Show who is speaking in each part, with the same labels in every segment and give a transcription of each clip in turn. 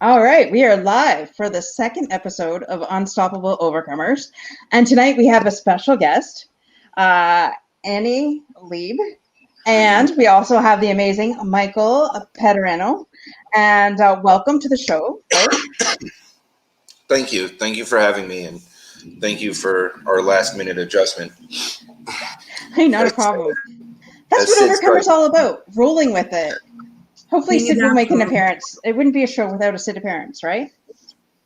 Speaker 1: All right, we are live for the second episode of Unstoppable Overcomers. And tonight we have a special guest, Annie Lieb. And we also have the amazing Michael Padurano. And welcome to the show, both.
Speaker 2: Thank you. Thank you for having me, and thank you for our last minute adjustment.
Speaker 1: Hey, not a problem. That's what Overcomer's all about, rolling with it. Hopefully Sid will make an appearance. It wouldn't be a show without a Sid appearance, right?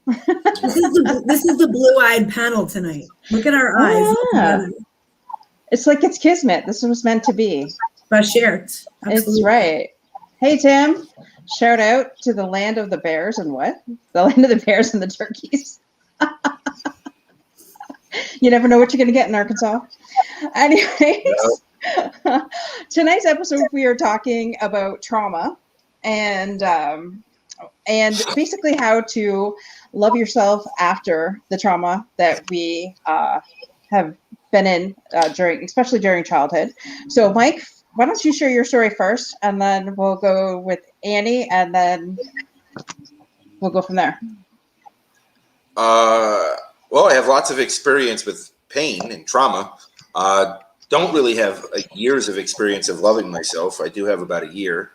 Speaker 3: This is the blue-eyed panel tonight. Look at our eyes.
Speaker 1: Yeah. It's like it's kismet. This was meant to be.
Speaker 3: It's
Speaker 1: right. Hey, Tim. Shout out to the land of the bears and what? The land of the bears and the turkeys. You never know what you're going to get in Arkansas. Anyways, tonight's episode we are talking about trauma and basically how to love yourself after the trauma that we have been in especially during childhood. So, Mike, why don't you share your story first, and then we'll go with Annie, and then we'll go from there.
Speaker 2: Well, I have lots of experience with pain and trauma. Don't really have years of experience of loving myself. I do have about a year.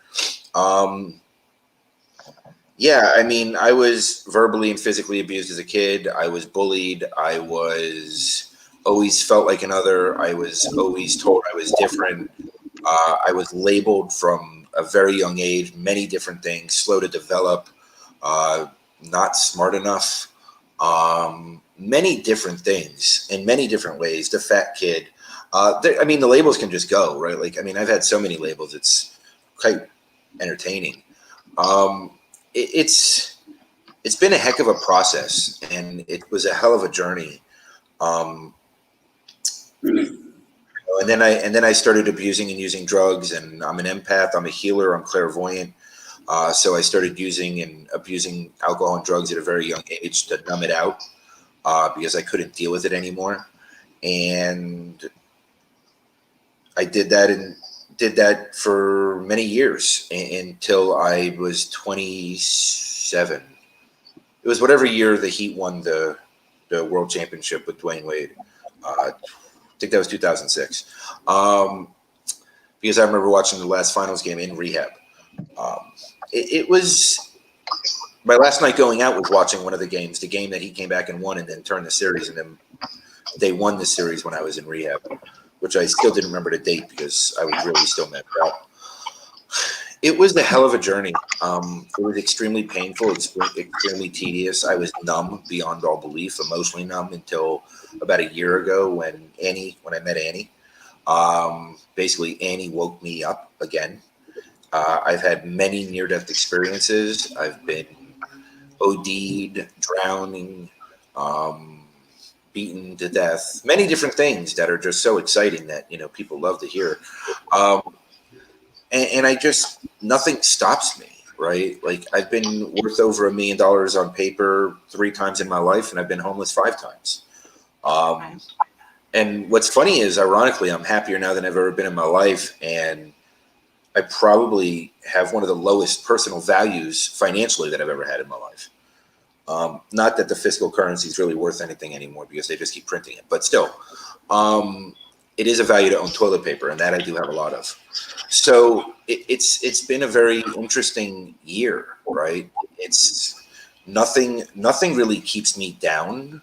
Speaker 2: Yeah, I mean, I was verbally and physically abused as a kid. I was bullied. I was always felt like another. I was always told I was different. I was labeled from a very young age, many different things, slow to develop, not smart enough, many different things in many different ways. The fat kid. I mean, the labels can just go, right? Like, I mean, I've had so many labels. It's quite entertaining. It's been a heck of a process, and it was a hell of a journey. And then I started abusing and using drugs, and I'm an empath. I'm a healer. I'm clairvoyant. So I started using and abusing alcohol and drugs at a very young age to numb it out because I couldn't deal with it anymore. And I did that for many years until I was 27. It was whatever year the Heat won the world championship with Dwayne Wade. I think that was 2006. Because I remember watching the last finals game in rehab. It was my last night going out was watching one of the games, the game that he came back and won and then turned the series, and then they won the series when I was in rehab, which I still didn't remember the date because I was really still messed up. It was the hell of a journey. It was extremely painful, extremely tedious. I was numb beyond all belief, emotionally numb until about a year ago when I met Annie. Basically, Annie woke me up again. I've had many near-death experiences. I've been OD'd, drowning, beaten to death, many different things that are just so exciting that, people love to hear. And I just, nothing stops me, right? Like, I've been worth over $1 million on paper 3 times in my life, and I've been homeless 5 times. And what's funny is, ironically, I'm happier now than I've ever been in my life. And I probably have one of the lowest personal values financially that I've ever had in my life. Not that the fiscal currency is really worth anything anymore because they just keep printing it, but still, it is a value to own toilet paper, and that I do have a lot of. So it's been a very interesting year, right? It's nothing really keeps me down,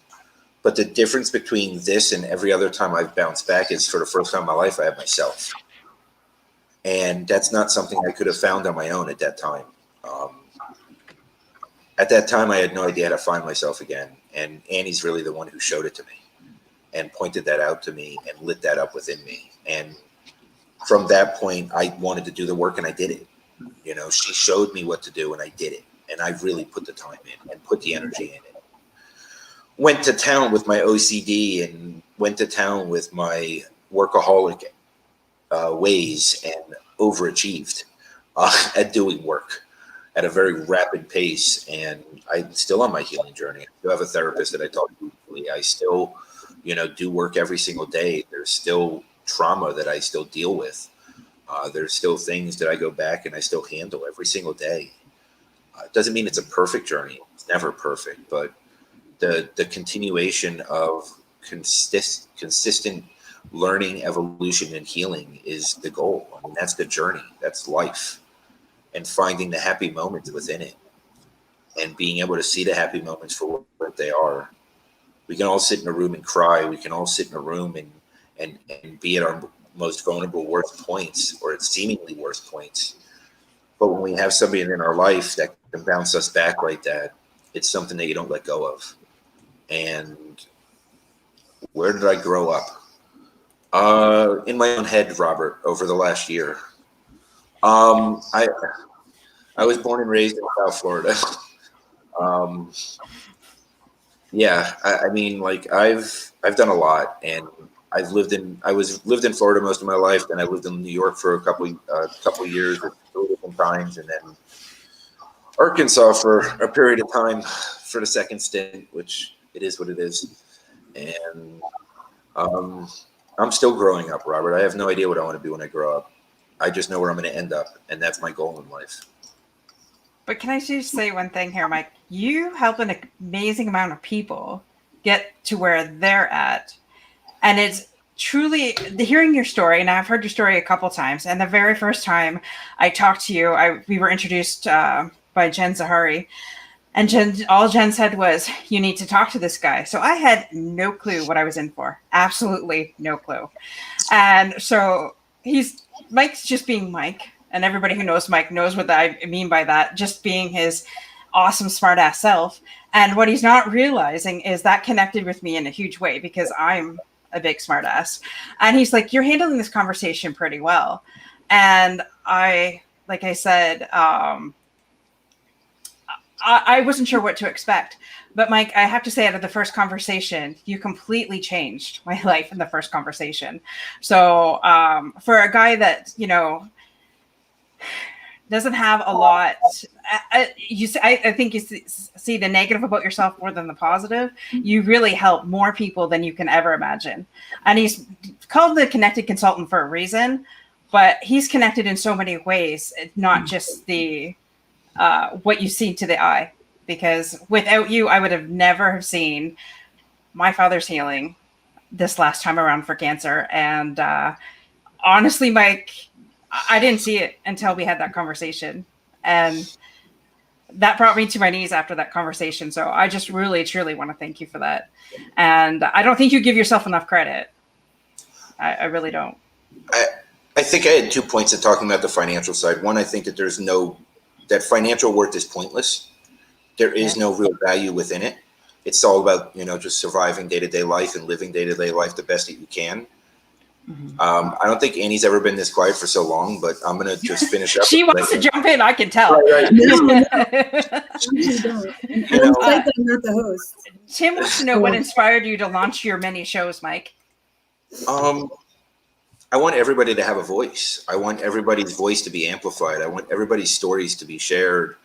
Speaker 2: but the difference between this and every other time I've bounced back is for the first time in my life, I have myself. And that's not something I could have found on my own at that time. At that time, I had no idea how to find myself again. And Annie's really the one who showed it to me and pointed that out to me and lit that up within me. And from that point, I wanted to do the work, and I did it. She showed me what to do, and I did it. And I really put the time in and put the energy in it. Went to town with my OCD and went to town with my workaholic ways and overachieved at doing work at a very rapid pace. And I'm still on my healing journey. I still have a therapist that I talk to weekly. I still, do work every single day. There's still trauma that I still deal with. There's still things that I go back and I still handle every single day. It doesn't mean it's a perfect journey. It's never perfect, but the continuation of consistent learning, evolution, and healing is the goal. I mean, that's the journey. That's life, and finding the happy moments within it, and being able to see the happy moments for what they are. We can all sit in a room and cry. We can all sit in a room and be at our most vulnerable, worst points, or at seemingly worst points. But when we have somebody in our life that can bounce us back like that, it's something that you don't let go of. And where did I grow up? In my own head, Robert, over the last year. I was born and raised in South Florida. Yeah, I mean, like I've done a lot, and lived in Florida most of my life. Then I lived in New York for a couple years at 2 different times, and then Arkansas for a period of time for the second stint, which it is what it is. And I'm still growing up, Robert. I have no idea what I want to be when I grow up. I just know where I'm going to end up, and that's my goal in life.
Speaker 1: But can I just say one thing here, Mike? You help an amazing amount of people get to where they're at. And it's truly hearing your story, and I've heard your story a couple times. And the very first time I talked to you, we were introduced by Jen Zahari. And all Jen said was, you need to talk to this guy. So I had no clue what I was in for. Absolutely no clue. And so Mike's just being Mike. And everybody who knows Mike knows what I mean by that, just being his awesome, smart ass self. And what he's not realizing is that connected with me in a huge way, because I'm a big smart ass. And he's like, you're handling this conversation pretty well. And like I said, I wasn't sure what to expect. But Mike, I have to say, out of the first conversation, you completely changed my life in the first conversation. So for a guy that, doesn't have a lot, I think you see the negative about yourself more than the positive. You really help more people than you can ever imagine. And he's called the connected consultant for a reason, but he's connected in so many ways, not just the what you see to the eye. Because without you, I would have never seen my father's healing this last time around for cancer. And honestly, Mike, I didn't see it until we had that conversation. And that brought me to my knees after that conversation. So I just really, truly want to thank you for that. And I don't think you give yourself enough credit. I really don't.
Speaker 2: I think I had 2 points of talking about the financial side. One, I think that that financial worth is pointless. There is no real value within it. It's all about, just surviving day-to-day life and living day-to-day life the best that you can. Mm-hmm. I don't think Annie's ever been this quiet for so long, but I'm going to just finish up.
Speaker 1: She wants to jump in. I can tell.
Speaker 3: Right. No. I'm not the host.
Speaker 1: Tim wants to know what inspired you to launch your many shows, Mike.
Speaker 2: I want everybody to have a voice. I want everybody's voice to be amplified. I want everybody's stories to be shared.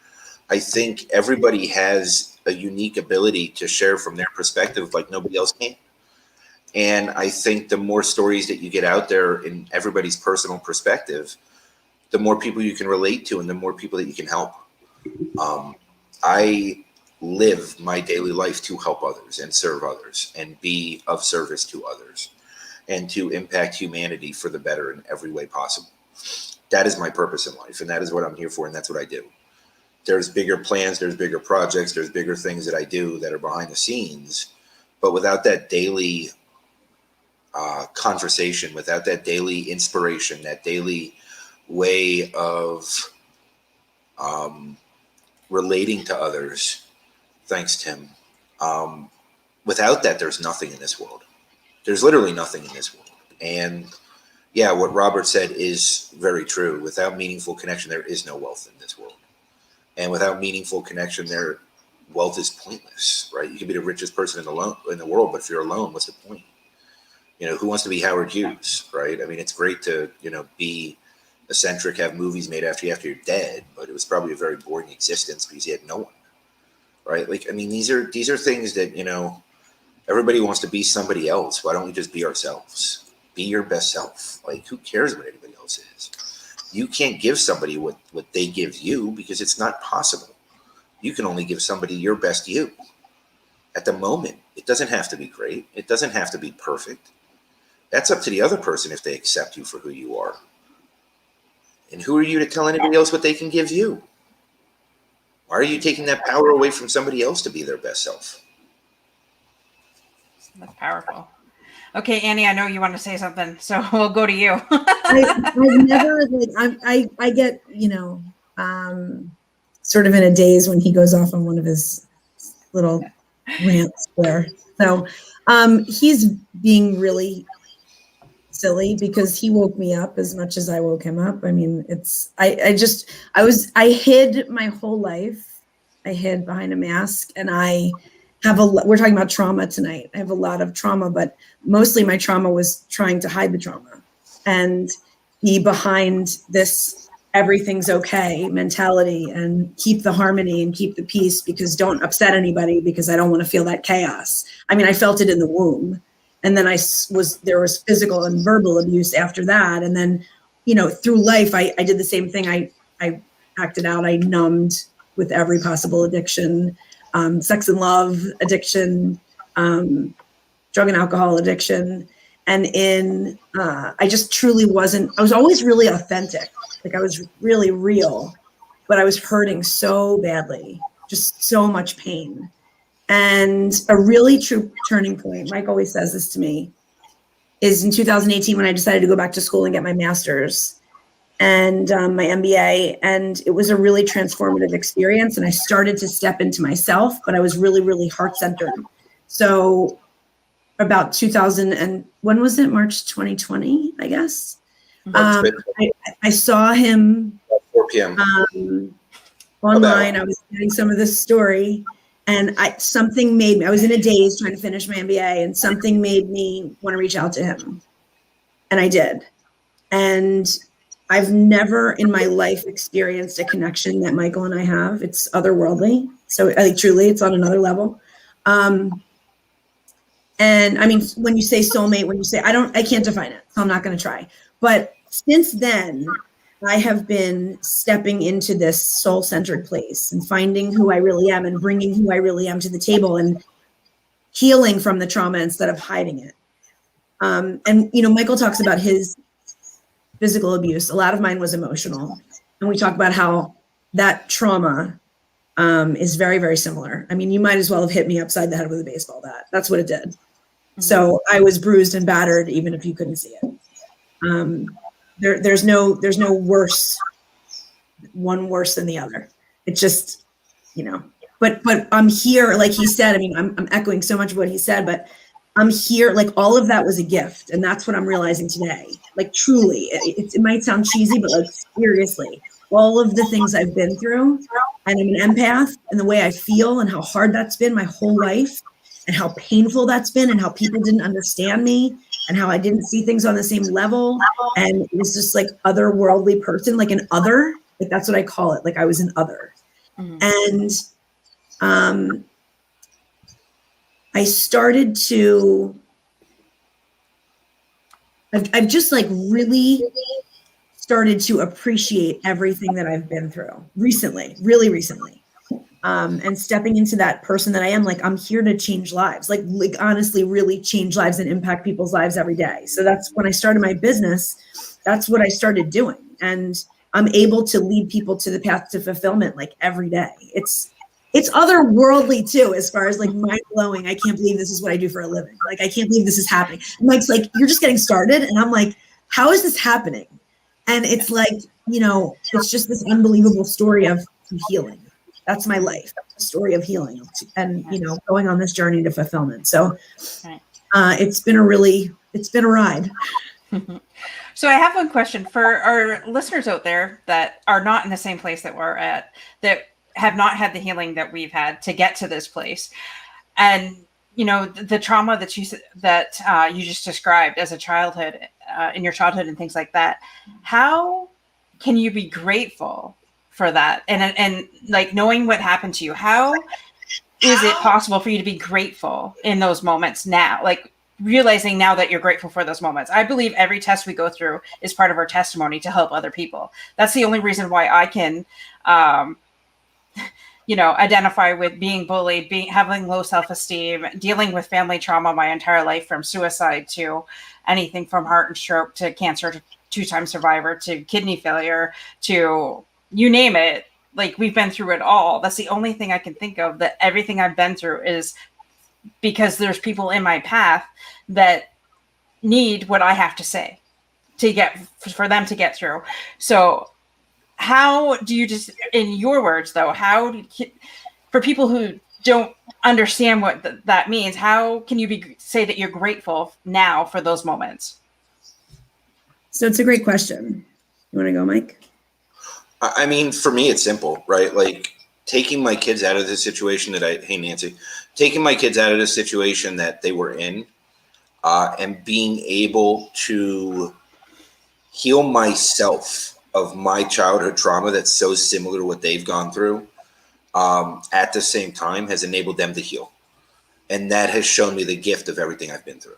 Speaker 2: I think everybody has a unique ability to share from their perspective like nobody else can. And I think the more stories that you get out there in everybody's personal perspective, the more people you can relate to and the more people that you can help. I live my daily life to help others and serve others and be of service to others and to impact humanity for the better in every way possible. That is my purpose in life, and that is what I'm here for, and that's what I do. There's bigger plans, there's bigger projects, there's bigger things that I do that are behind the scenes, but without that daily conversation, without that daily inspiration, that daily way of relating to others, thanks, Tim. Without that, there's nothing in this world. There's literally nothing in this world. And yeah, what Robert said is very true. Without meaningful connection, there is no wealth in this world. And without meaningful connection, wealth is pointless, right? You can be the richest person in the world, but if you're alone, what's the point? Who wants to be Howard Hughes, right? I mean, it's great to, be eccentric, have movies made after you're dead, but it was probably a very boring existence because you had no one, right? Like, I mean, these are things that, everybody wants to be somebody else. Why don't we just be ourselves? Be your best self. Like, who cares what anybody else is? You can't give somebody what they give you because it's not possible. You can only give somebody your best you at the moment. It doesn't have to be great. It doesn't have to be perfect. That's up to the other person if they accept you for who you are. And who are you to tell anybody else what they can give you? Why are you taking that power away from somebody else to be their best self?
Speaker 1: That's powerful. Okay, Annie, I know you want to say something, so we'll go to you.
Speaker 3: I've never I get, sort of in a daze when he goes off on one of his little rants there. So he's being really silly because he woke me up as much as I woke him up. I mean, I hid my whole life. I hid behind a mask, and we're talking about trauma tonight. I have a lot of trauma, but mostly my trauma was trying to hide the trauma and be behind this everything's okay mentality and keep the harmony and keep the peace because don't upset anybody because I don't want to feel that chaos. I mean, I felt it in the womb, and then there was physical and verbal abuse after that. And then, through life, I did the same thing. I acted out. I numbed with every possible addiction. Sex and love addiction, drug and alcohol addiction. And I just truly I was always really authentic. Like I was really real, but I was hurting so badly, just so much pain. And a really true turning point, Mike always says this to me, is in 2018 when I decided to go back to school and get my master's and my MBA. And it was a really transformative experience. And I started to step into myself, but I was really, really heart-centered. So about 2000 and when was it? March 2020, I guess. I saw him
Speaker 2: 4 p.m.
Speaker 3: Online. I was getting some of this story, and something made me. I was in a daze trying to finish my MBA, and something made me want to reach out to him, and I did. And I've never in my life experienced a connection that Michael and I have. It's otherworldly. So truly, it's on another level. And I mean, when you say soulmate, I can't define it, so I'm not going to try. But since then, I have been stepping into this soul-centered place and finding who I really am and bringing who I really am to the table and healing from the trauma instead of hiding it. And, Michael talks about his physical abuse. A lot of mine was emotional. And we talk about how that trauma is very, very similar. I mean, you might as well have hit me upside the head with a baseball bat. That's what it did. Mm-hmm. So I was bruised and battered, even if you couldn't see it. There's no one worse than the other. It's just, but I'm here, like he said. I mean, I'm echoing so much of what he said, but I'm here, like all of that was a gift. And that's what I'm realizing today. Like truly, it might sound cheesy, but like seriously, all of the things I've been through, and I'm an empath, and the way I feel and how hard that's been my whole life and how painful that's been and how people didn't understand me and how I didn't see things on the same level. And it was just like otherworldly person, like an other, like that's what I call it. Like I was an other. Mm-hmm. And I started to, I've just like really started to appreciate everything that I've been through recently, really recently. And stepping into that person that I am, like I'm here to change lives, like honestly, really change lives and impact people's lives every day. So that's when I started my business. That's what I started doing, and I'm able to lead people to the path to fulfillment like every day. It's otherworldly too, as far as like mind blowing. I can't believe this is what I do for a living. Like I can't believe this is happening. Mike's like, you're just getting started, and I'm like, how is this happening? And it's like, it's just this unbelievable story of healing. That's my life, a story of healing and, going on this journey to fulfillment. So it's been a ride.
Speaker 1: So I have one question for our listeners out there that are not in the same place that we're at, that have not had the healing that we've had to get to this place. And, the trauma that you just described as a childhood, in your childhood and things like that. How can you be grateful for that? And like knowing what happened to you, how is it possible for you to be grateful in those moments now? Like realizing now that you're grateful for those moments. I believe every test we go through is part of our testimony to help other people. That's the only reason why I can
Speaker 4: identify with being bullied, having low self-esteem, dealing with family trauma my entire life, from suicide to anything from heart and stroke to cancer to two-time survivor to kidney failure to you name it. Like, we've been through it all. That's the only thing I can think of, that everything I've been through is because there's people in my path that need what I have to say for them to get through. So how do you, just in your words though, for people who don't understand what that means, how can you say that you're grateful now for those moments?
Speaker 3: So it's a great question. You want to go, Mike?
Speaker 2: I mean, for me, it's simple, right? Like, taking my kids out of the situation hey, Nancy, taking my kids out of the situation that they were in, and being able to heal myself of my childhood trauma that's so similar to what they've gone through, at the same time, has enabled them to heal. And that has shown me the gift of everything I've been through.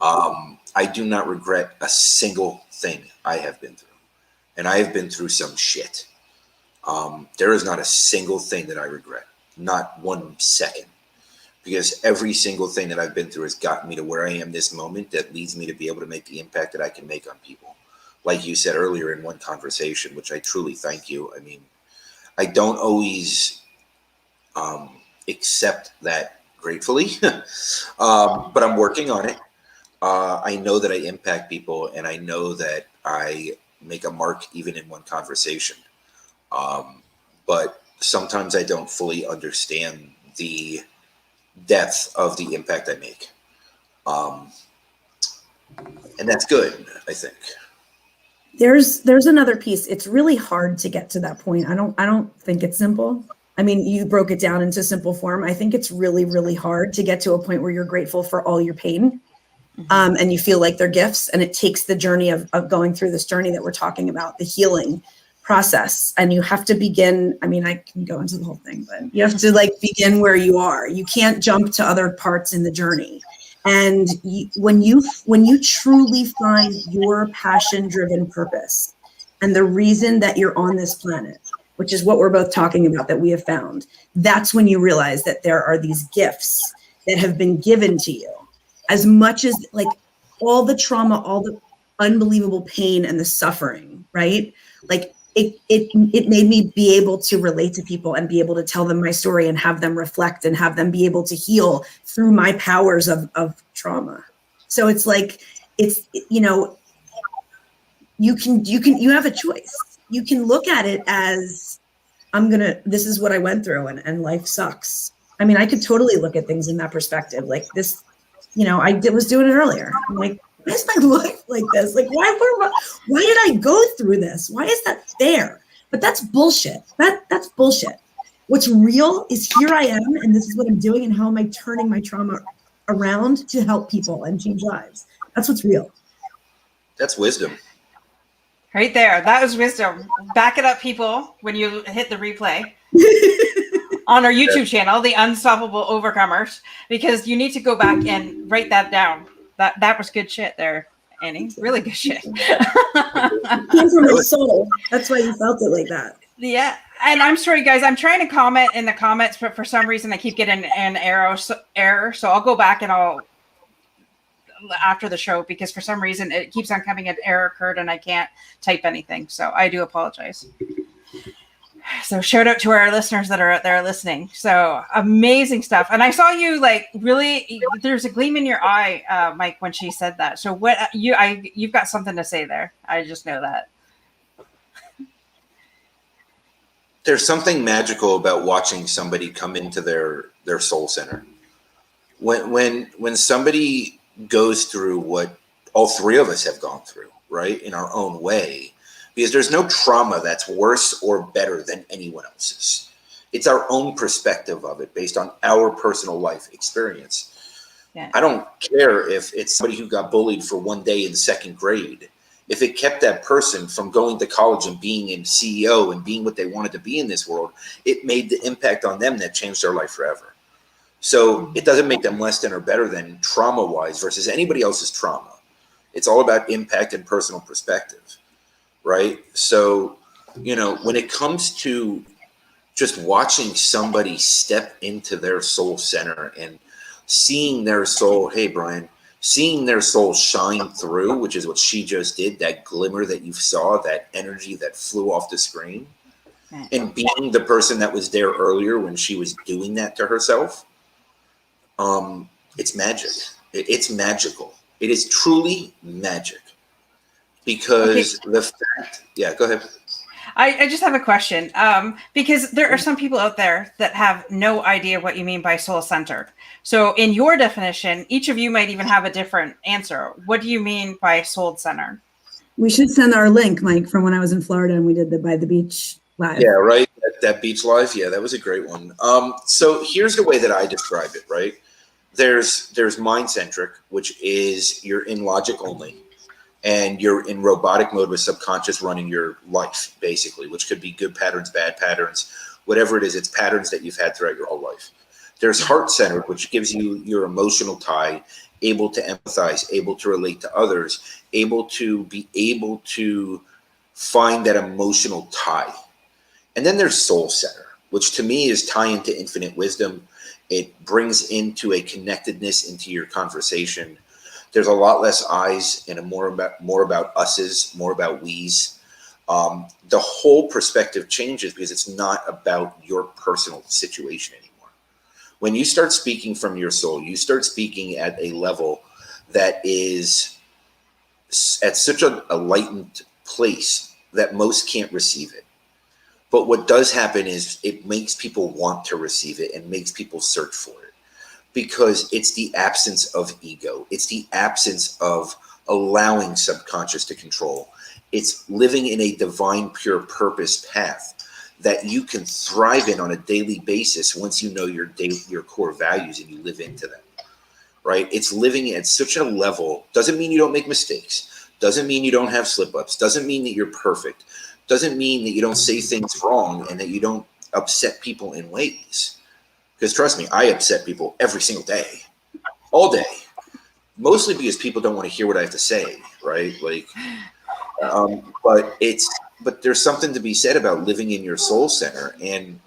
Speaker 2: I do not regret a single thing I have been through. And I have been through some shit. There is not a single thing that I regret. Not 1 second. Because every single thing that I've been through has gotten me to where I am this moment, that leads me to be able to make the impact that I can make on people. Like you said earlier in one conversation, which I truly thank you. I mean, I don't always accept that gratefully, but I'm working on it. I know that I impact people, and I know that I make a mark even in one conversation. But sometimes I don't fully understand the depth of the impact I make. And that's good, I think.
Speaker 3: There's another piece. It's really hard to get to that point. I don't think it's simple. I mean, you broke it down into simple form. I think it's really, really hard to get to a point where you're grateful for all your pain. And you feel like they're gifts, and it takes the journey of going through this journey that we're talking about, the healing process. And you have to begin, I mean, I can go into the whole thing, but you have to begin where you are. You can't jump to other parts in the journey. And when you truly find your passion-driven purpose and the reason that you're on this planet, which is what we're both talking about, that we have found, that's when you realize that there are these gifts that have been given to you. As much as all the trauma, all the unbelievable pain and the suffering, right? It made me be able to relate to people and be able to tell them my story and have them reflect and have them be able to heal through my powers of trauma. So it's you have a choice. You can look at it as, this is what I went through and life sucks. I mean, I could totally look at things in that perspective. Like this, I was doing it earlier. I'm like, why is my life like this? Like, why did I go through this? Why is that fair? But that's bullshit. That's bullshit. What's real is here I am, and this is what I'm doing, and how am I turning my trauma around to help people and change lives? That's what's real. That's
Speaker 2: wisdom.
Speaker 4: Right there. That was wisdom. Back it up, people, when you hit the replay. On our YouTube channel, The Unstoppable Overcomers, because you need to go back and write that down. That was good shit there, Annie. Really good shit.
Speaker 3: It came from my soul. That's why you felt it like that.
Speaker 4: Yeah. And I'm sorry, guys. I'm trying to comment in the comments, but for some reason I keep getting an error. So I'll go back and after the show, because for some reason it keeps on coming an error occurred and I can't type anything. So I do apologize. So shout out to our listeners that are out there listening. So amazing stuff. And I saw you really, there's a gleam in your eye, Mike, when she said that. So you've got something to say there. I just know that.
Speaker 2: There's something magical about watching somebody come into their soul center. When somebody goes through what all three of us have gone through, right, in our own way, because there's no trauma that's worse or better than anyone else's. It's our own perspective of it based on our personal life experience. Yeah. I don't care if it's somebody who got bullied for one day in second grade. If it kept that person from going to college and being a CEO and being what they wanted to be in this world, it made the impact on them that changed their life forever. So it doesn't make them less than or better than trauma-wise versus anybody else's trauma. It's all about impact and personal perspective. Right. So, when it comes to just watching somebody step into their soul center and seeing their soul, hey, Brian, seeing their soul shine through, which is what she just did, that glimmer that you saw, that energy that flew off the screen, and being the person that was there earlier when she was doing that to herself, it's magic. It's magical. It is truly magic. Because the fact, yeah, go ahead.
Speaker 4: I just have a question, because there are some people out there that have no idea what you mean by soul-centered. So in your definition, each of you might even have a different answer. What do you mean by soul-centered?
Speaker 3: We should send our link, Mike, from when I was in Florida and we did the By the Beach live.
Speaker 2: Yeah, right. That beach live. Yeah, that was a great one. So here's the way that I describe it, right? There's mind-centric, which is you're in logic only. And you're in robotic mode with subconscious running your life, basically, which could be good patterns, bad patterns, whatever it is. It's patterns that you've had throughout your whole life. There's heart-centered, which gives you your emotional tie, able to empathize, able to relate to others, able to find that emotional tie. And then there's soul-centered, which to me is tie into infinite wisdom. It brings into a connectedness into your conversation. There's a lot less I's and more about us's, more about we's. The whole perspective changes because it's not about your personal situation anymore. When you start speaking from your soul, you start speaking at a level that is at such a lightened place that most can't receive it. But what does happen is it makes people want to receive it and makes people search for it. Because it's the absence of ego. It's the absence of allowing subconscious to control. It's living in a divine, pure purpose path that you can thrive in on a daily basis once you know your core values and you live into them, right? It's living at such a level. Doesn't mean you don't make mistakes. Doesn't mean you don't have slip-ups. Doesn't mean that you're perfect. Doesn't mean that you don't say things wrong and that you don't upset people in ways. Because trust me, I upset people every single day, all day, mostly because people don't want to hear what I have to say, right? Like, but there's something to be said about living in your soul center and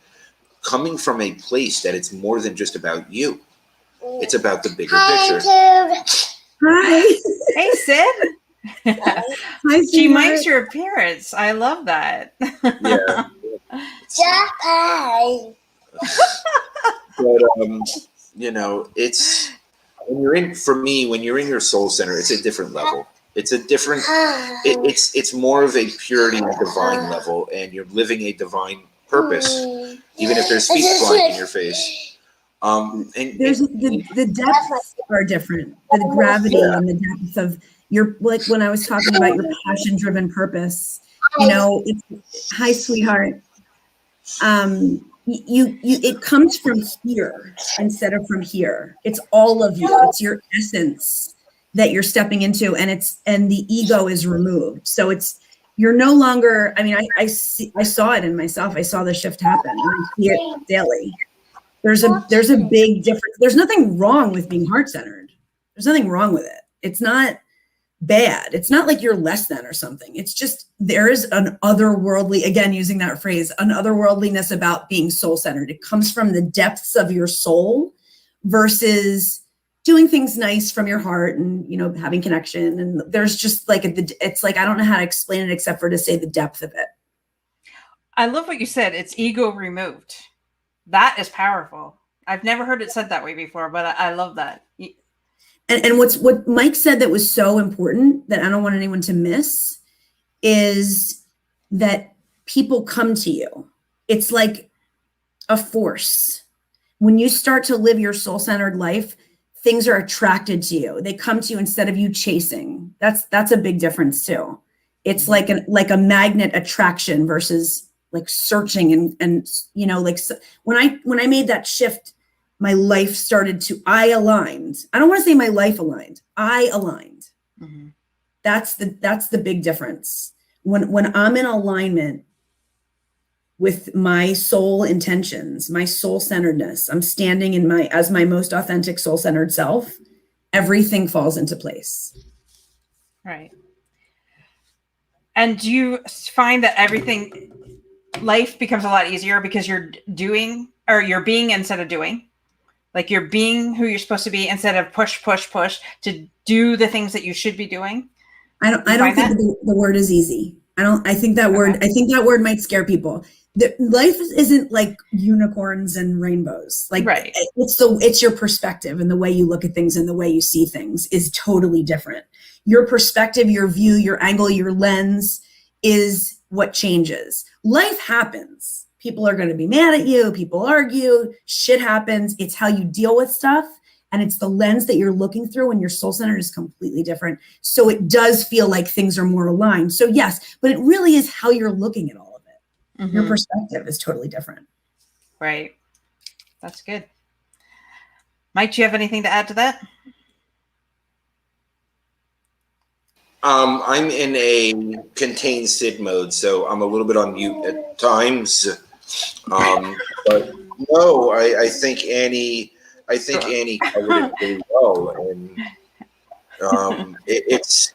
Speaker 2: coming from a place that it's more than just about you. It's about the bigger picture.
Speaker 3: Hi.
Speaker 4: Hey, Sid.
Speaker 3: Hi,
Speaker 4: She mics your appearance. I love that.
Speaker 2: Yeah. But it's when you're in your soul center, it's a different level. It's a different. It's more of a purity and divine level, and you're living a divine purpose, even if there's speech flying in your face. And
Speaker 3: there's the depths are different. The gravity and the depths of your, like when I was talking about your passion-driven purpose. It's hi, sweetheart. It comes from here instead of from here. It's all of you. It's your essence that you're stepping into, and the ego is removed. So you're no longer. I mean, I saw it in myself. I saw the shift happen, and I see it daily. There's a big difference. There's nothing wrong with being heart-centered. There's nothing wrong with it. It's not bad. It's not like you're less than or something. It's just there is an otherworldly, again, using that phrase, an otherworldliness about being soul-centered. It comes from the depths of your soul versus doing things nice from your heart and, having connection. And there's just like, it's like, I don't know how to explain it except for to say the depth of it.
Speaker 4: I love what you said. It's ego removed. That is powerful. I've never heard it said that way before, but I love that.
Speaker 3: And what Mike said that was so important that I don't want anyone to miss is that people come to you. It's like a force. When you start to live your soul-centered life, things are attracted to you. They come to you instead of you chasing. That's a big difference too. It's like a magnet attraction versus like searching and when I made that shift, my life I aligned. I don't want to say my life aligned. I aligned. Mm-hmm. That's the big difference. When I'm in alignment with my soul intentions, my soul centeredness, I'm standing as my most authentic soul centered self, everything falls into place.
Speaker 4: Right. And do you find that everything life becomes a lot easier because you're doing, or you're being instead of doing. Like you're being who you're supposed to be instead of push to do the things that you should be doing.
Speaker 3: I don't think the word is easy. I think that word might scare people. Life isn't like unicorns and rainbows. Like
Speaker 4: right.
Speaker 3: It's your perspective, and the way you look at things and the way you see things is totally different. Your perspective, your view, your angle, your lens is what changes. Life happens. People are going to be mad at you. People argue. Shit happens. It's how you deal with stuff. And it's the lens that you're looking through, and your soul center is completely different. So it does feel like things are more aligned. So yes, but it really is how you're looking at all of it. Mm-hmm. Your perspective is totally different.
Speaker 4: Right. That's good. Mike, do you have anything to add to that?
Speaker 2: I'm in a contained Sid mode, so I'm a little bit on mute at times. But no, I think Annie covered it really well, and it's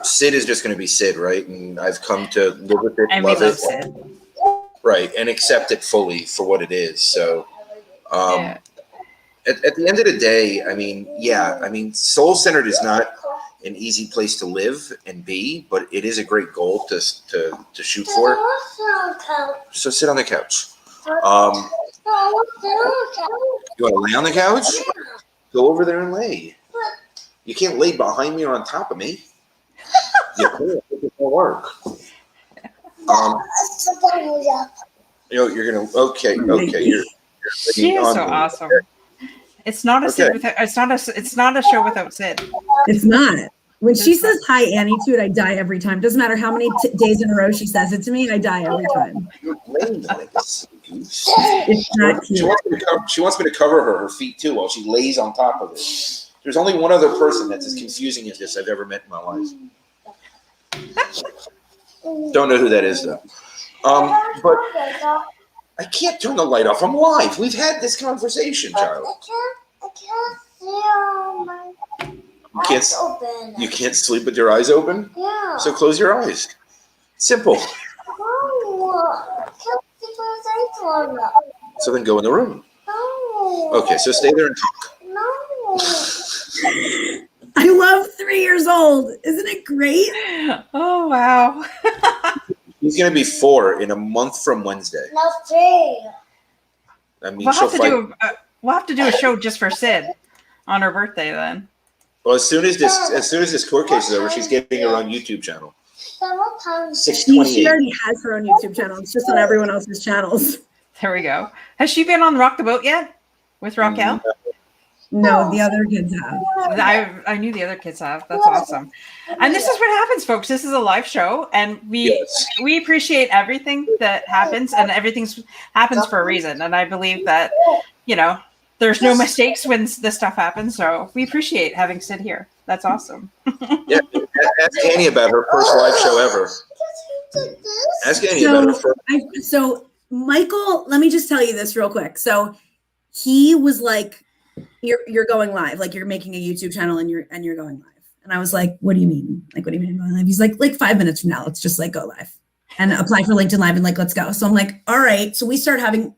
Speaker 2: Sid is just going to be Sid, right? And I've come to live with it,
Speaker 4: and
Speaker 2: love it,
Speaker 4: Sid.
Speaker 2: right, and accept it fully for what it is. So, at the end of the day, soul centered is not an easy place to live and be, but it is a great goal to shoot for. So sit on the couch. You want to lay on the couch? Go over there and lay. You can't lay behind me or on top of me. You can't. It won't work. You're gonna. Okay.
Speaker 4: She is so awesome. It's not a Sid without. It's not a show without Sid.
Speaker 3: It's not. When she says hi, Annie, to it, I die every time. Doesn't matter how many days in a row she says it to me, I die every time. It's not cute.
Speaker 2: She wants me to cover her feet too while she lays on top of it. There's only one other person that's as confusing as this I've ever met in my life. Don't know who that is though. But I can't turn the light off. I'm live. We've had this conversation, Charlie.
Speaker 5: I can't see my eyes open.
Speaker 2: You can't sleep with your eyes open?
Speaker 5: Yeah.
Speaker 2: So close your eyes. Simple.
Speaker 5: No. Can't see my eyes open.
Speaker 2: So then go in the room.
Speaker 5: No.
Speaker 2: Okay, so stay there and talk.
Speaker 5: No.
Speaker 3: I love 3 years old. Isn't it great?
Speaker 4: Oh, wow.
Speaker 2: He's going to be 4 in a month from Wednesday.
Speaker 5: No, 3.
Speaker 2: I mean,
Speaker 4: we'll have to do a show just for Sid on her birthday then.
Speaker 2: Well, as soon as this court case is over, she's getting her own YouTube channel.
Speaker 3: 628. She already has her own YouTube channel. It's just on everyone else's channels.
Speaker 4: There we go. Has she been on Rock the Boat yet with Raquel?
Speaker 3: No, the other kids have.
Speaker 4: I knew the other kids have. That's awesome. And this is what happens, folks. This is a live show, and we appreciate everything that happens, and everything happens for a reason. And I believe that, there's no mistakes when this stuff happens. So we appreciate having Sid here. That's awesome.
Speaker 2: Yeah, ask Annie about her first live show ever. Ask Annie about her first.
Speaker 3: So Michael, let me just tell you this real quick. So he was like, You're going live, like you're making a YouTube channel and you're going live. And I was like, what do you mean? Like, what do you mean going live? He's like 5 minutes from now, let's just go live and apply for LinkedIn Live and let's go. So I'm like, all right. So we start having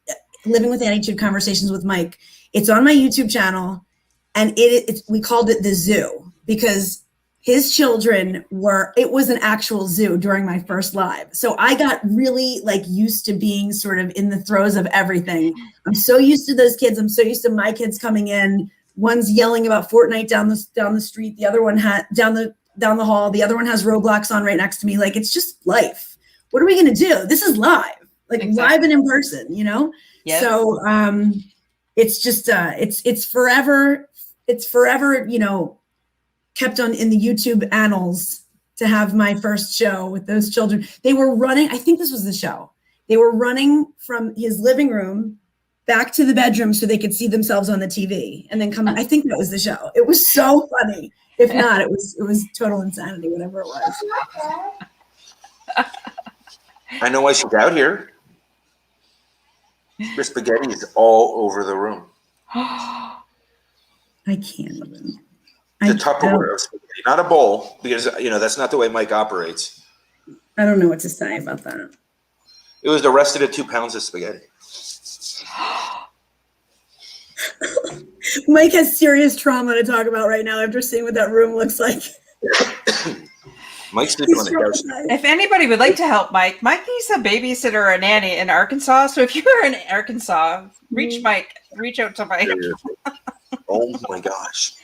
Speaker 3: Living with Attitude conversations with Mike. It's on my YouTube channel, and we called it the zoo because his children it was an actual zoo during my first live. So I got really used to being sort of in the throes of everything. I'm so used to those kids. I'm so used to my kids coming in. One's yelling about Fortnite down the street. The other one down the hall. The other one has Roblox on right next to me. It's just life. What are we going to do? This is live, exactly. Live and in person, Yes. So it's just it's forever. It's forever, kept on in the YouTube annals to have my first show with those children. They were running, I think this was the show. They were running from his living room back to the bedroom so they could see themselves on the TV and then come. I think that was the show. It was so funny. If not, it was total insanity, whatever it was.
Speaker 2: I know why she's out here. Your spaghetti is all over the room.
Speaker 3: I can't even.
Speaker 2: The Tupperware of spaghetti, not a bowl, because that's not the way Mike operates.
Speaker 3: I don't know what to say about that.
Speaker 2: It was the rest of the 2 pounds of spaghetti.
Speaker 3: Mike has serious trauma to talk about right now after seeing what that room looks like.
Speaker 2: Mike's sleeping on the couch.
Speaker 4: If anybody would like to help Mike needs a babysitter or a nanny in Arkansas. So if you're in Arkansas, reach out to Mike.
Speaker 2: Oh my gosh.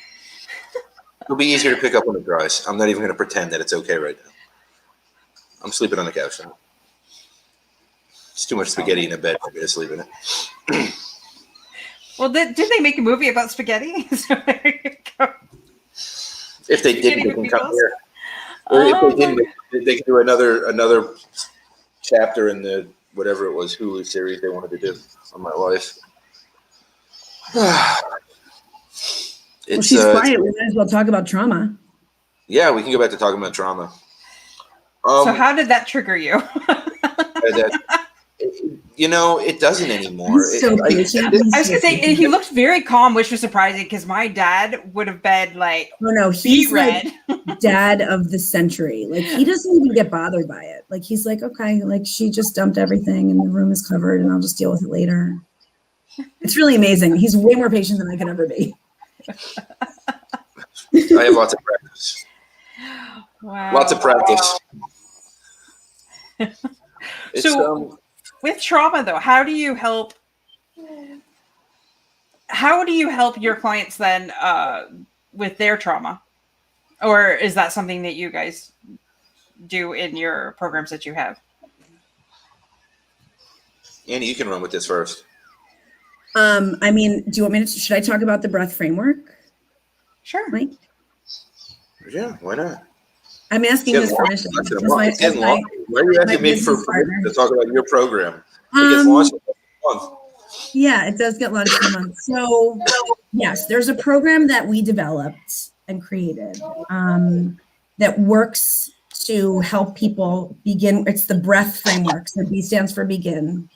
Speaker 2: It'll be easier to pick up when it dries. I'm not even going to pretend that it's okay right now. I'm sleeping on the couch now. It's too much spaghetti in a bed. I'm going to sleep in it.
Speaker 4: Well, did they make a movie about spaghetti? So there you go.
Speaker 2: If they didn't, they can come here. Or if they didn't, they can do another chapter in the whatever it was Hulu series they wanted to do on my life.
Speaker 3: Well, she's quiet. We might as well talk about trauma.
Speaker 2: Yeah, we can go back to talking about trauma.
Speaker 4: So how did that trigger you?
Speaker 2: It doesn't anymore.
Speaker 3: So
Speaker 4: I was going to say, he looked very calm, which was surprising because my dad would have been like,
Speaker 3: oh no, he's like dad of the century. Like, he doesn't even get bothered by it. Like, he's like, okay, like, she just dumped everything and the room is covered and I'll just deal with it later. It's really amazing. He's way more patient than I could ever be.
Speaker 2: I have lots of practice.
Speaker 4: Wow.
Speaker 2: Lots of practice.
Speaker 4: So with trauma though, how do you help your clients then with their trauma? Or is that something that you guys do in your programs that you have?
Speaker 2: Annie, you can run with this first.
Speaker 3: I mean, do you want me to, should I talk about the breath framework?
Speaker 4: Sure.
Speaker 3: Mike?
Speaker 2: Yeah, why not?
Speaker 3: I'm asking this permission.
Speaker 2: Why are you asking me for permission to talk about your program? It gets launched in a month.
Speaker 3: Yeah, it does get launched in a month. So, yes, there's a program that we developed and created that works to help people begin. It's the breath framework. So B stands for begin.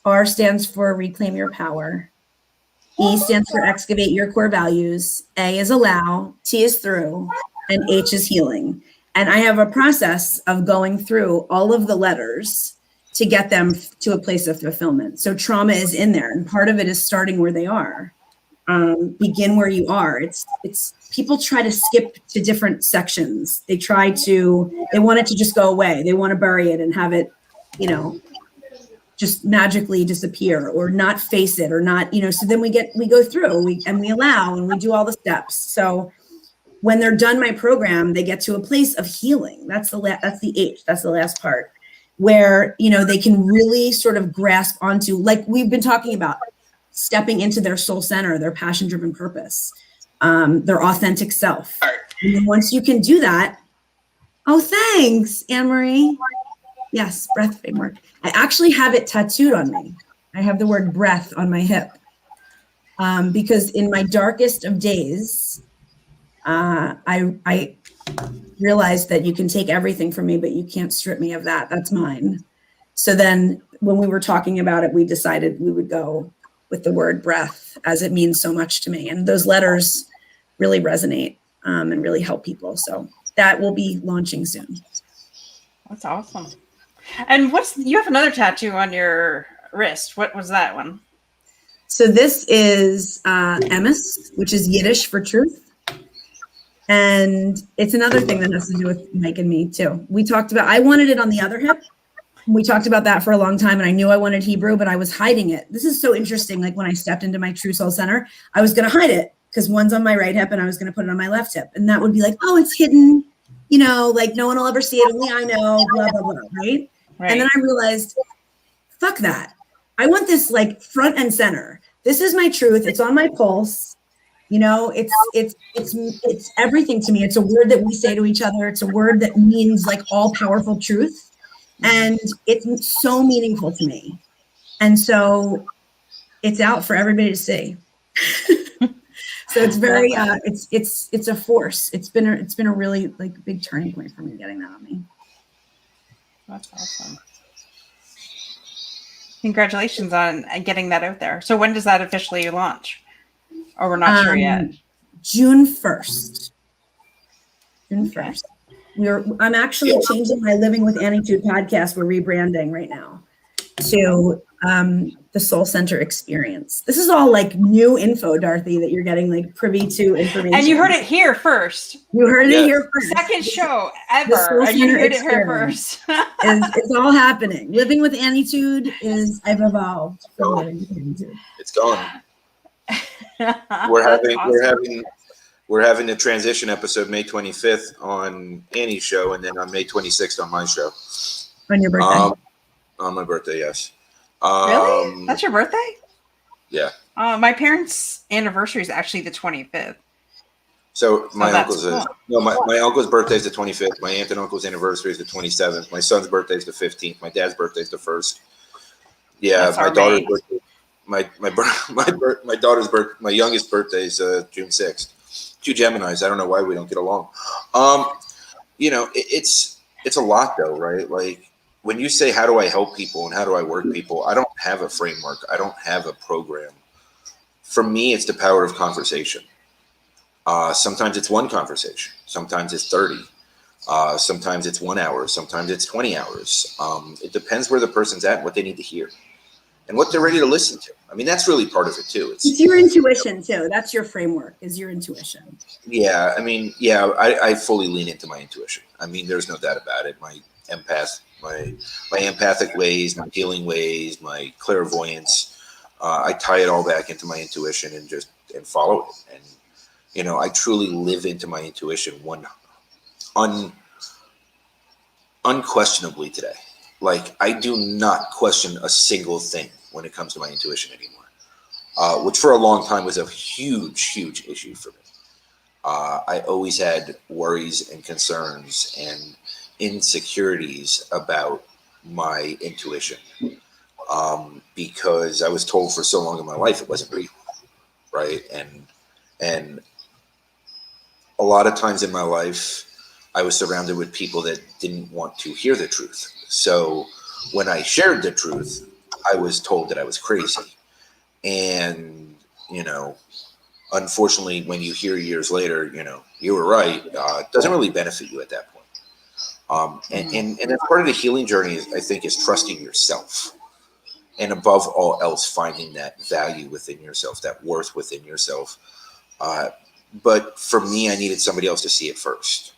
Speaker 3: R stands for reclaim your power. E stands for excavate your core values. A is allow. T is through. And H is healing. And I have a process of going through all of the letters to get them to a place of fulfillment. So trauma is in there. And part of it is starting where they are. Begin where you are. It's people try to skip to different sections. They want it to just go away. They want to bury it and have it, just magically disappear or not face it or not, so then we go through and we allow and we do all the steps. So when they're done my program, they get to a place of healing. That's the H. That's the last part where, they can really sort of grasp onto, like we've been talking about, stepping into their soul center, their passion-driven purpose, their authentic self. And once you can do that, oh, thanks, Anne-Marie. Yes, breath framework. I actually have it tattooed on me. I have the word breath on my hip because in my darkest of days, I realized that you can take everything from me, but you can't strip me of that. That's mine. So then when we were talking about it, we decided we would go with the word breath as it means so much to me. And those letters really resonate and really help people. So that will be launching soon.
Speaker 4: That's awesome. And you have another tattoo on your wrist. What was that one?
Speaker 3: So this is Emes, which is Yiddish for truth. And it's another thing that has to do with Mike and me too. I wanted it on the other hip. We talked about that for a long time and I knew I wanted Hebrew, but I was hiding it. This is so interesting. Like when I stepped into my True Soul Center, I was going to hide it because one's on my right hip and I was going to put it on my left hip. And that would be like, oh, it's hidden, like no one will ever see it. Only I know, blah, blah, blah, right? And then I realized, fuck that. I want this like front and center. This is my truth. It's on my pulse. It's everything to me. It's a word that we say to each other. It's a word that means like all powerful truth. And it's so meaningful to me. And so it's out for everybody to see. So it's very, it's a force. It's been a really like big turning point for me getting that on me.
Speaker 4: That's awesome. Congratulations on getting that out there. So when does that officially launch? Or we're not sure yet.
Speaker 3: June 1st. June 1st. I'm actually changing my Living with Anitude podcast. We're rebranding right now. to the Soul Center experience. This is all like new info, Dorothy, that you're getting like privy to information.
Speaker 4: And you heard it here first.
Speaker 3: You heard it here first.
Speaker 4: Second show
Speaker 3: The
Speaker 4: ever.
Speaker 3: Soul
Speaker 4: And you
Speaker 3: Center
Speaker 4: heard it here
Speaker 3: experience
Speaker 4: first.
Speaker 3: it's all happening. Living with Anitude is I've evolved from living with Anitude.
Speaker 2: It's going. We're having a transition episode May 25th on Annie's show, and then on May 26th on my show.
Speaker 3: On your birthday?
Speaker 2: On my birthday, yes.
Speaker 4: Really? That's your birthday?
Speaker 2: Yeah.
Speaker 4: My parents' anniversary is actually the 25th.
Speaker 2: So my uncle's
Speaker 4: cool.
Speaker 2: my uncle's birthday is the 25th. My aunt and uncle's anniversary is the 27th. My son's birthday is the 15th. My dad's birthday is the 1st. Yeah,
Speaker 4: That's
Speaker 2: my
Speaker 4: our
Speaker 2: daughter's
Speaker 4: May.
Speaker 2: birthday. My daughter's birth. My youngest birthday is June 6th. Two Geminis. I don't know why we don't get along. You know, it's a lot though, right? Like when you say how do I help people and how do I work people, I don't have a framework. I don't have a program. For me, it's the power of conversation. Sometimes it's one conversation. Sometimes it's 30. Sometimes it's 1 hour. Sometimes it's 20 hours. It depends where the person's at and what they need to hear and what they're ready to listen to. I mean, that's really part of it too.
Speaker 3: It's your intuition too. That's your framework, is your intuition.
Speaker 2: Yeah. I mean, yeah, I fully lean into my intuition. I mean, there's no doubt about it. My empathic ways, my healing ways, my clairvoyance, I tie it all back into my intuition and follow it. And, you know, I truly live into my intuition unquestionably today. Like I do not question a single thing when it comes to my intuition anymore, which for a long time was a huge, huge issue for me. I always had worries and concerns and insecurities about my intuition because I was told for so long in my life it wasn't real, right? And a lot of times in my life, I was surrounded with people that didn't want to hear the truth. So when I shared the truth, I was told that I was crazy. And, you know, unfortunately, when you hear years later, you know, you were right, it doesn't really benefit you at that point. And that's part of the healing journey, I think, is trusting yourself. And above all else, finding that value within yourself, that worth within yourself. But for me, I needed somebody else to see it first.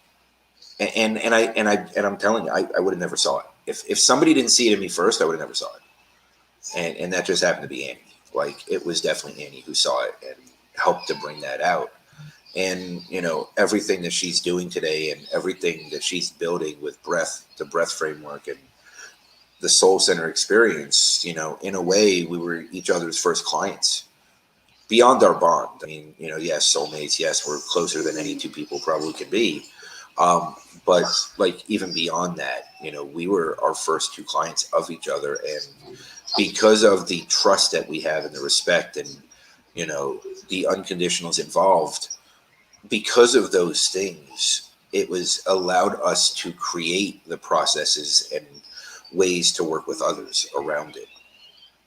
Speaker 2: And I'm telling you, I would have never saw it. If somebody didn't see it in me first, I would have never saw it. And that just happened to be Annie. Like it was definitely Annie who saw it and helped to bring that out. And, you know, everything that she's doing today and everything that she's building with the breath framework and the Soul Center experience, you know, in a way, we were each other's first clients beyond our bond. I mean, you know, yes, soulmates. Yes, we're closer than any two people probably could be. But like even beyond that, you know, we were our first two clients of each other. And because of the trust that we have and the respect and, you know, the unconditionals involved, because of those things, it was allowed us to create the processes and ways to work with others around it.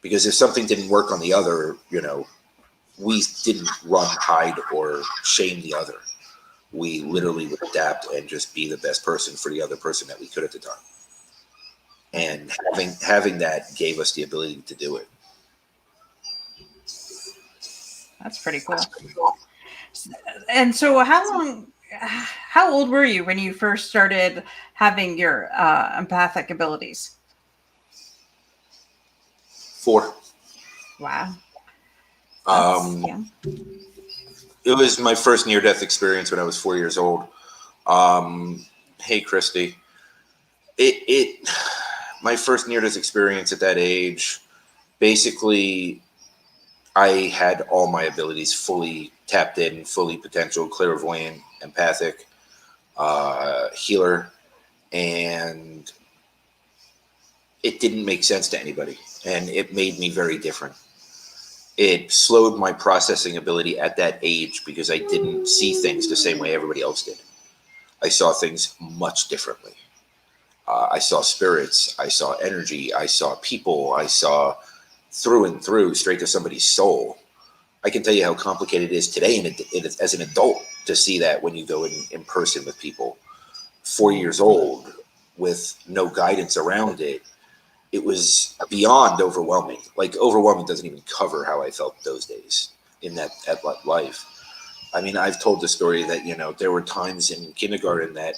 Speaker 2: Because if something didn't work on the other, you know, we didn't run, hide, or shame the other. We literally would adapt and just be the best person for the other person that we could at the time. And having that gave us the ability to do it.
Speaker 4: That's pretty cool. And so how old were you when you first started having your empathic abilities?
Speaker 2: 4.
Speaker 4: Wow.
Speaker 2: Yeah. It was my first near-death experience when I was 4 years old. Hey, Christy. My first near-death experience at that age, basically, I had all my abilities fully tapped in, fully potential, clairvoyant, empathic, healer, and it didn't make sense to anybody, and it made me very different. It slowed my processing ability at that age because I didn't see things the same way everybody else did. I saw things much differently. I saw spirits. I saw energy. I saw people. I saw through and through, straight to somebody's soul. I can tell you how complicated it is today as an adult to see that when you go in person with people. 4 years old with no guidance around it. it was beyond overwhelming. Like, overwhelming doesn't even cover how I felt those days in that life. I mean, I've told the story that, you know, there were times in kindergarten that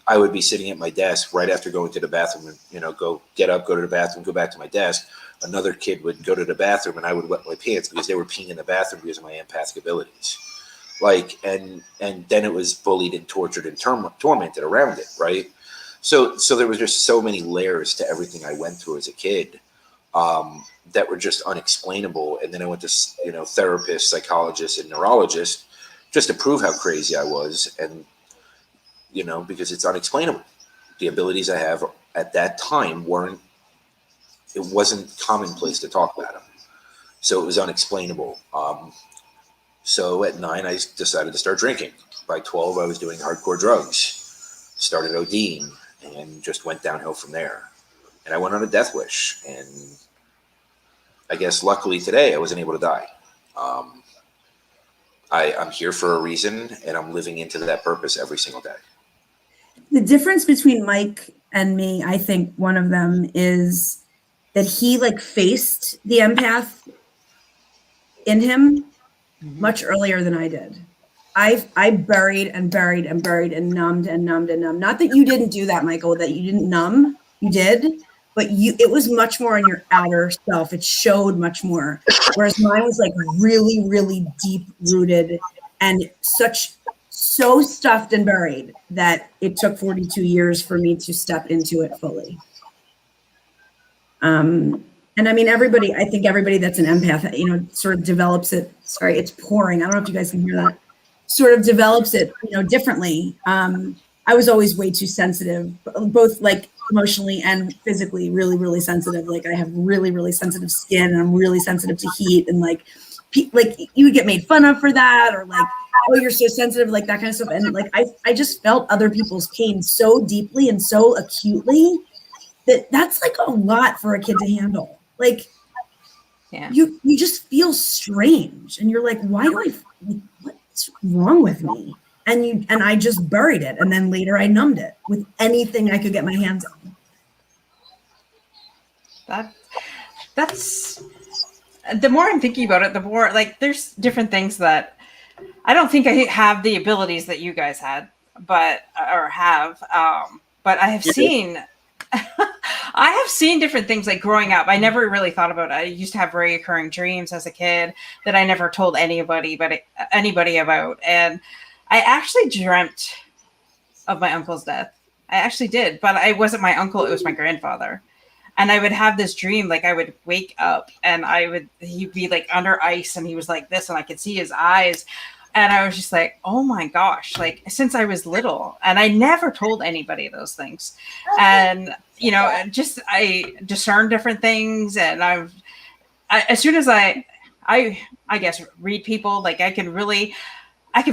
Speaker 2: I would be sitting at my desk right after going to the bathroom and, you know, get up, go to the bathroom, go back to my desk. Another kid would go to the bathroom and I would wet my pants because they were peeing in the bathroom because of my empathic abilities. Like, and then it was bullied and tortured and tormented around it, right? So there was just so many layers to everything I went through as a kid that were just unexplainable. And then I went to, you know, therapists, psychologists, and neurologists just to prove how crazy I was. And, you know, because it's unexplainable. The abilities I have at that time it wasn't commonplace to talk about them. So it was unexplainable. So at 9, I decided to start drinking. By 12, I was doing hardcore drugs, started ODing, and just went downhill from there. And I went on a death wish. And I guess luckily today I wasn't able to die. I'm here for a reason, and I'm living into that purpose every single day.
Speaker 3: The difference between Mike and me, I think one of them is that he like faced the empath in him much earlier than I did. I buried and buried and buried and numbed and numbed and numbed. Not that you didn't do that, Michael, that you didn't numb, you did, but it was much more in your outer self. It showed much more. Whereas mine was like really, really deep rooted and so stuffed and buried that it took 42 years for me to step into it fully. And I mean, I think everybody that's an empath, you know, sort of develops it. Sorry, it's pouring. I don't know if you guys can hear that. Sort of develops it, you know, differently. I was always way too sensitive, both like emotionally and physically, really, really sensitive. Like I have really, really sensitive skin and I'm really sensitive to heat. And like you would get made fun of for that, or like, oh, you're so sensitive, like that kind of stuff. And like, I just felt other people's pain so deeply and so acutely that's like a lot for a kid to handle. Like, yeah, you just feel strange, and you're like, why do what's wrong with me? And I just buried it, and then later I numbed it with anything I could get my hands on.
Speaker 4: That's the more I'm thinking about it, the more like there's different things that I don't think I have the abilities that you guys had, but I have seen. I have seen different things like growing up. I never really thought about it. I used to have recurring dreams as a kid that I never told anybody about. And I actually dreamt of my uncle's death. I actually did, but it wasn't my uncle. It was my grandfather. And I would have this dream, like I would wake up and he'd be like under ice and he was like this and I could see his eyes. And I was just like, oh my gosh, like since I was little, and I never told anybody those things. And, you know, I discern different things. And as soon as I guess read people, like I can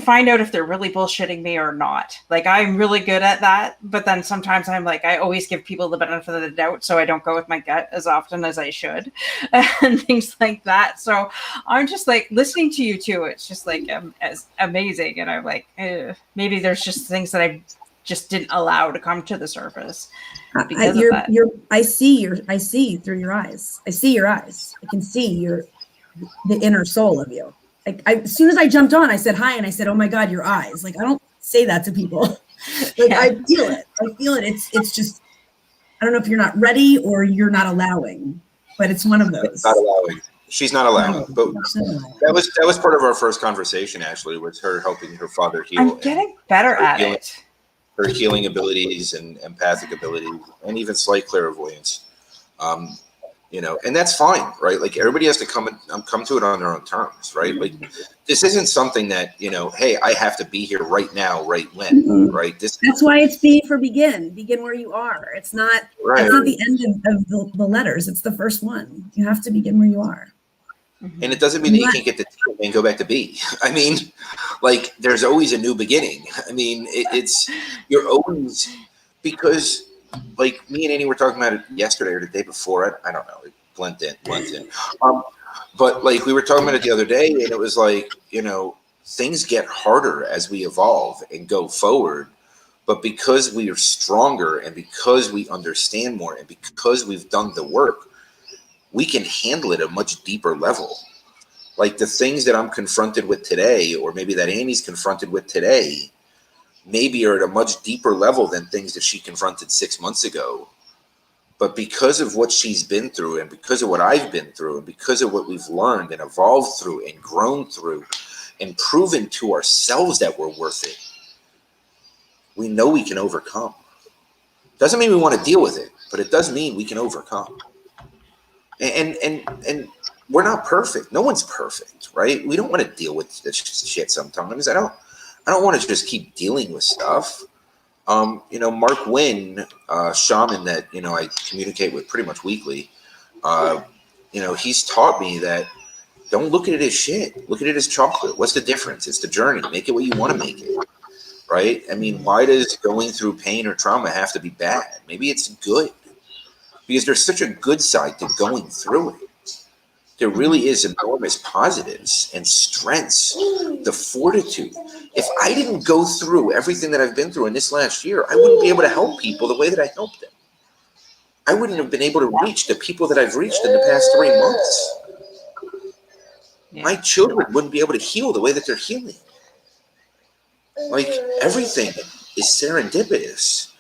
Speaker 4: find out if they're really bullshitting me or not. Like I'm really good at that. But then sometimes I'm like, I always give people the benefit of the doubt. So I don't go with my gut as often as I should and things like that. So I'm just like listening to you too. It's just like as amazing. And I'm like, maybe there's just things that I just didn't allow to come to the surface because of that.
Speaker 3: I see through your eyes. I see your eyes. I can see the inner soul of you. Like as soon as I jumped on, I said hi, and I said, "Oh my God, your eyes!" Like I don't say that to people. Like yeah. I feel it. It's just I don't know if you're not ready or you're not allowing, but it's one of those.
Speaker 2: Not allowing. She's not allowing. But that was part of our first conversation. Actually, was her helping her father heal.
Speaker 4: I'm getting better at it.
Speaker 2: Her healing abilities and empathic abilities, and even slight clairvoyance. You know, and that's fine, right? Like everybody has to come to it on their own terms, right? Like this isn't something that, you know, hey, I have to be here right now, right when, right?
Speaker 3: That's why it's B for begin. Begin where you are. It's not. Right. It's not the end of the letters. It's the first one. You have to begin where you are.
Speaker 2: And it doesn't mean that you can't get to T and go back to B. I mean, like there's always a new beginning. I mean, you're always because. Like me and Annie were talking about it yesterday or the day before. I don't know. It blends in. But like we were talking about it the other day, and it was like, you know, things get harder as we evolve and go forward. But because we are stronger and because we understand more and because we've done the work, we can handle it at a much deeper level. Like the things that I'm confronted with today, or maybe that Amy's confronted with today, maybe are at a much deeper level than things that she confronted 6 months ago. But because of what she's been through and because of what I've been through and because of what we've learned and evolved through and grown through and proven to ourselves that we're worth it, we know we can overcome. Doesn't mean we want to deal with it, but it does mean we can overcome. And we're not perfect. No one's perfect, right? We don't want to deal with this shit sometimes. I don't want to just keep dealing with stuff. Mark Wynn, shaman that, I communicate with pretty much weekly, he's taught me that don't look at it as shit. Look at it as chocolate. What's the difference? It's the journey. Make it what you want to make it, right? I mean, why does going through pain or trauma have to be bad? Maybe it's good because there's such a good side to going through it. There really is enormous positives and strengths, the fortitude. If I didn't go through everything that I've been through in this last year, I wouldn't be able to help people the way that I helped them. I wouldn't have been able to reach the people that I've reached in the past 3 months.
Speaker 4: Yeah.
Speaker 2: My children wouldn't be able to heal the way that they're healing. Like, everything is serendipitous.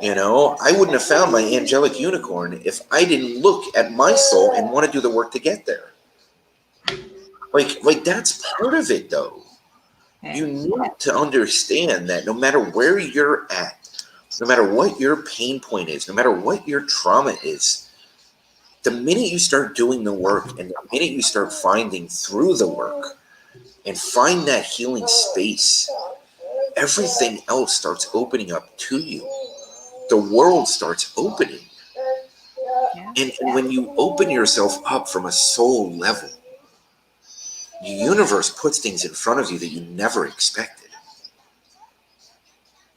Speaker 2: I wouldn't have found my angelic unicorn if I didn't look at my soul and want to do the work to get there. Like that's part of it, though. You need to understand that no matter where you're at, no matter what your pain point is, no matter what your trauma is, the minute you start doing the work and the minute you start finding through the work and find that healing space, everything else starts opening up to you. The world starts opening. And when you open yourself up from a soul level, the universe puts things in front of you that you never expected.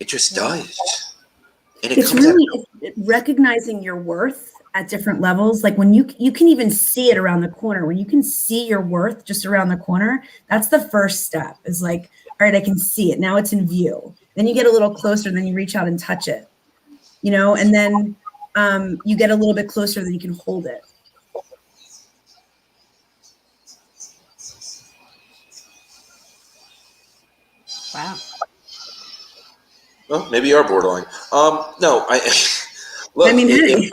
Speaker 2: It just does. And
Speaker 3: it's really recognizing your worth at different levels. Like when you can even see it around the corner, when you can see your worth just around the corner, that's the first step, is like, all right, I can see it. Now it's in view. Then you get a little closer, and then you reach out and touch it. And then you get a little bit closer, then you can hold it.
Speaker 4: Wow.
Speaker 2: Well, maybe you are borderline. No, look.
Speaker 3: I mean,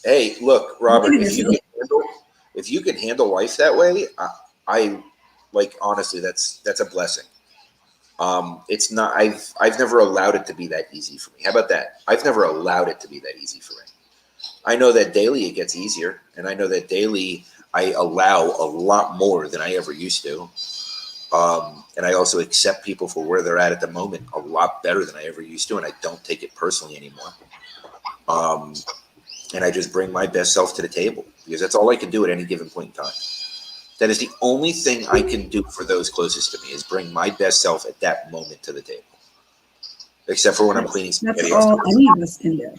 Speaker 2: hey, look, Robert. If you can handle life that way, I like, honestly, that's a blessing. It's not. I've never allowed it to be that easy for me. How about that? I've never allowed it to be that easy for me. I know that daily it gets easier, and I know that daily I allow a lot more than I ever used to. And I also accept people for where they're at the moment a lot better than I ever used to, and I don't take it personally anymore. And I just bring my best self to the table because that's all I can do at any given point in time. That is the only thing I can do for those closest to me, is bring my best self at that moment to the table. Except for when I'm cleaning spaghetti.
Speaker 3: That's all any of us can do.